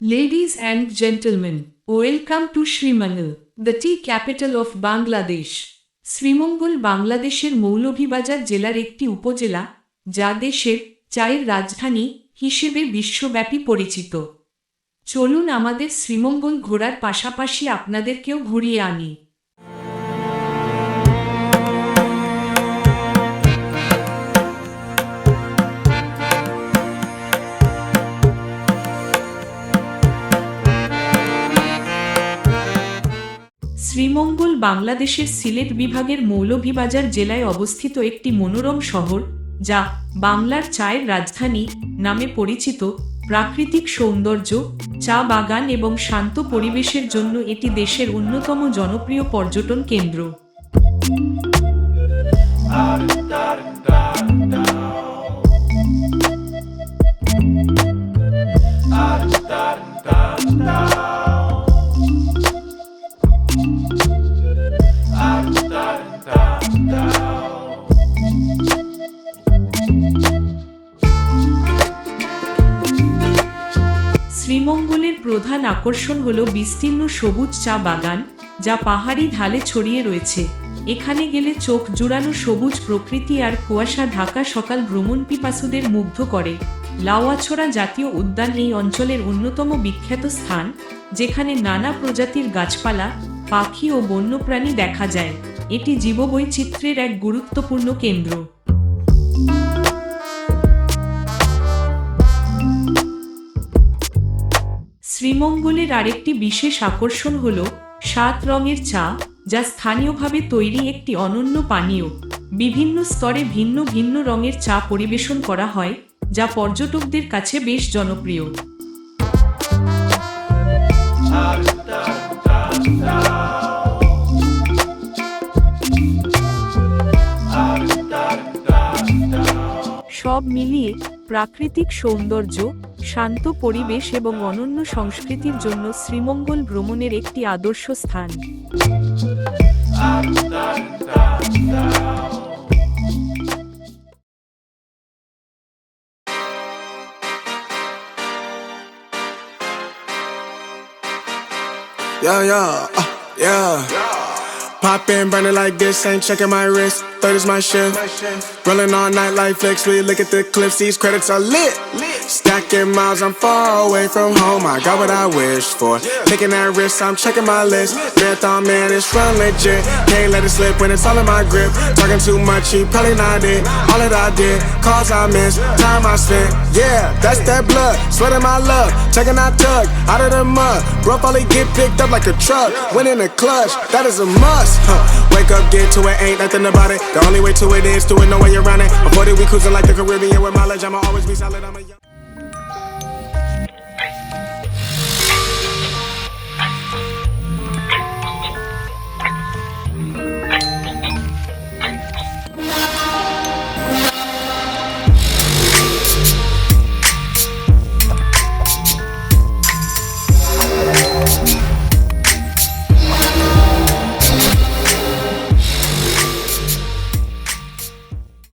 Ladies and gentlemen, welcome to Srimangal, the tea capital of Bangladesh. Sreemangal বাংলাদেশের মৌলভীবাজার জেলার একটি উপজেলা, যা দেশের চায়ের রাজধানী হিসেবে বিশ্বব্যাপী পরিচিত। চলুন আমাদের শ্রীমঙ্গল ঘোরার পাশাপাশি আপনাদেরকেও ঘুরিয়ে আনি। শ্রীমঙ্গল বাংলাদেশের সিলেট বিভাগের মৌলভীবাজার জেলায় অবস্থিত একটি মনোরম শহর, যা বাংলার চায়ের রাজধানী নামে পরিচিত। প্রাকৃতিক সৌন্দর্য, চা বাগান এবং শান্ত পরিবেশের জন্য এটি দেশের অন্যতম জনপ্রিয় পর্যটন কেন্দ্র। শ্রীমঙ্গলের প্রধান আকর্ষণ হল বিস্তীর্ণ সবুজ চা বাগান, যা পাহাড়ি ঢালে ছড়িয়ে রয়েছে। এখানে গেলে চোখ জুড়ানো সবুজ প্রকৃতি আর কুয়াশা ঢাকা সকাল ভ্রমণ পিপাসুদের মুগ্ধ করে। লাউয়াছড়া জাতীয় উদ্যান এই অঞ্চলের অন্যতম বিখ্যাত স্থান, যেখানে নানা প্রজাতির গাছপালা, পাখি ও বন্যপ্রাণী দেখা যায়। এটি জীববৈচিত্র্যের এক গুরুত্বপূর্ণ কেন্দ্র। শ্রীমঙ্গলের আরেকটি বিশেষ আকর্ষণ হল 7 রঙের চা, যা স্থানীয়ভাবে তৈরি একটি অনন্য পানীয়। বিভিন্ন স্তরে ভিন্ন ভিন্ন রঙের চা পরিবেশন করা হয়, যা পর্যটকদের কাছে বেশ জনপ্রিয়। সব মিলিয়ে প্রাকৃতিক সৌন্দর্য, শান্ত পরিবেশ এবং অনন্য সংস্কৃতির জন্য শ্রীমঙ্গল ভ্রমণের একটি আদর্শ স্থান। Yeah. Pop in, burning like this, ain't checking my wrist. Third is my shift. Rolling all night like flex. We look at the clips, these credits are lit. Stacking miles, I'm far away from home. I got what I wished for. Taking that risk, I'm checking my list. Marathon man, it's run legit. Can't let it slip when it's all in my grip. Talking too much, he probably not it. All that I did, calls I missed, time I spent. Yeah, that's that blood, sweating my love. Checking that tug, out of the mud. Bro, probably get picked up like a truck. Win in the clutch, that is a must. Wake up, get to it, ain't nothing about it. The only way to it is to it, no way around it. Avoid it, we cruising like the Caribbean with mileage. I'ma always be solid, I'm a young